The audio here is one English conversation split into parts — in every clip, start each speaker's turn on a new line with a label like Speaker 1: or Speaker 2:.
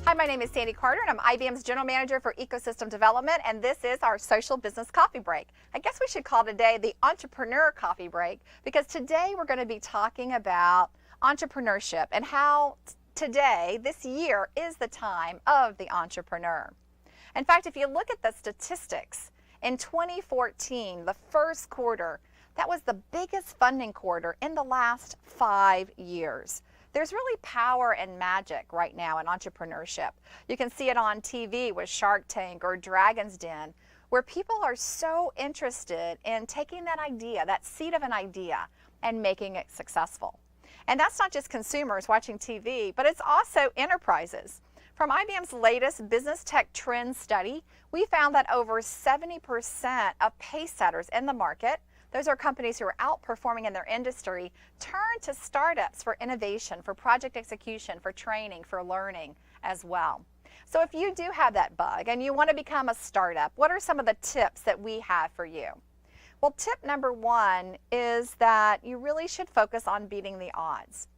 Speaker 1: Hi, my name is Sandy Carter, and I'm IBM's General Manager for Ecosystem Development, and this is our Social Business Coffee Break. I guess we should call today the Entrepreneur Coffee Break, because today we're going to be talking about entrepreneurship and how today, this year, is the time of the entrepreneur. In fact, if you look at the statistics, in 2014, the first quarter, that was the biggest funding quarter in the last 5 years. There's really power and magic right now in entrepreneurship. You can see it on TV with Shark Tank or Dragon's Den, where people are so interested in taking that idea, that seed of an idea, and making it successful. And that's not just consumers watching TV, but it's also enterprises. From IBM's latest Business Tech Trends study, we found that over 70% of pace setters in the market, those are companies who are outperforming in their industry, turn to startups for innovation, for project execution, for training, for learning as well. So if you do have that bug and you want to become a startup, what are some of the tips that we have for you? Well, tip number one is that you really should focus on beating the odds.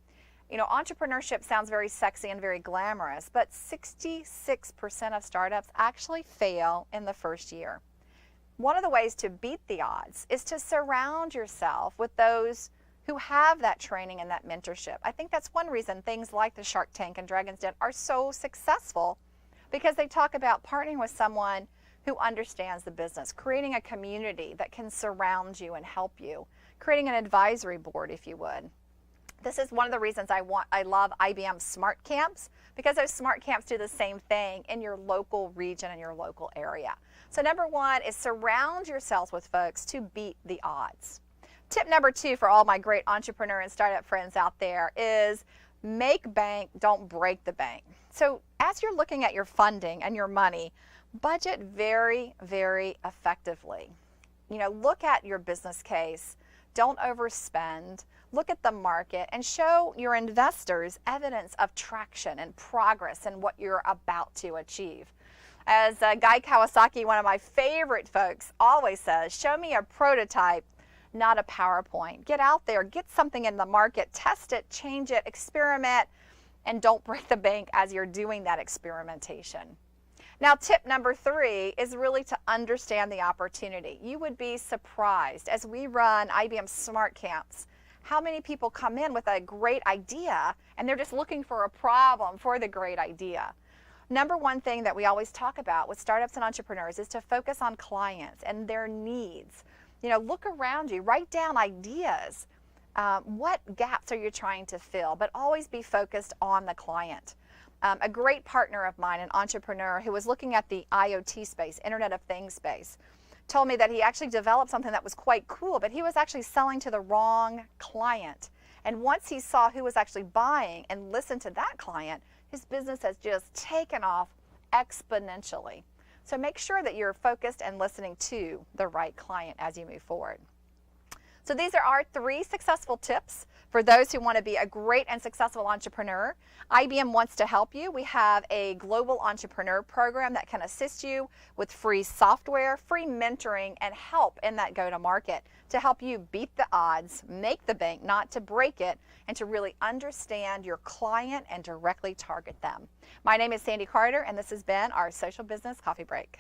Speaker 1: You know, entrepreneurship sounds very sexy and very glamorous, but 66% of startups actually fail in the first year. One of the ways to beat the odds is to surround yourself with those who have that training and that mentorship. I think that's one reason things like the Shark Tank and Dragon's Den are so successful, because they talk about partnering with someone who understands the business, creating a community that can surround you and help you, creating an advisory board, if you would. This is one of the reasons I love IBM Smart Camps, because those Smart Camps do the same thing in your local region and your local area. So number one is surround yourselves with folks to beat the odds. Tip number two for all my great entrepreneur and startup friends out there is make bank, don't break the bank. So as you're looking at your funding and your money, budget very, very effectively. You know, look at your business case, don't overspend, look at the market, and show your investors evidence of traction and progress in what you're about to achieve. As Guy Kawasaki, one of my favorite folks, always says, show me a prototype, not a PowerPoint. Get out there, get something in the market, test it, change it, experiment, and don't break the bank as you're doing that experimentation. Now, tip number three is really to understand the opportunity. You would be surprised, as we run IBM Smart Camps, how many people come in with a great idea and they're just looking for a problem for the great idea. Number one thing that we always talk about with startups and entrepreneurs is to focus on clients and their needs. You know, look around you, write down ideas. What gaps are you trying to fill? But always be focused on the client. A great partner of mine, an entrepreneur who was looking at the IoT space, Internet of Things space, told me that he actually developed something that was quite cool, but he was actually selling to the wrong client. And once he saw who was actually buying and listened to that client, his business has just taken off exponentially. So make sure that you're focused and listening to the right client as you move forward. So these are our 3 successful tips for those who want to be a great and successful entrepreneur. IBM wants to help you. We have a global entrepreneur program that can assist you with free software, free mentoring, and help in that go-to-market to help you beat the odds, make the bank, not to break it, and to really understand your client and directly target them. My name is Sandy Carter, and this has been our Social Business Coffee Break.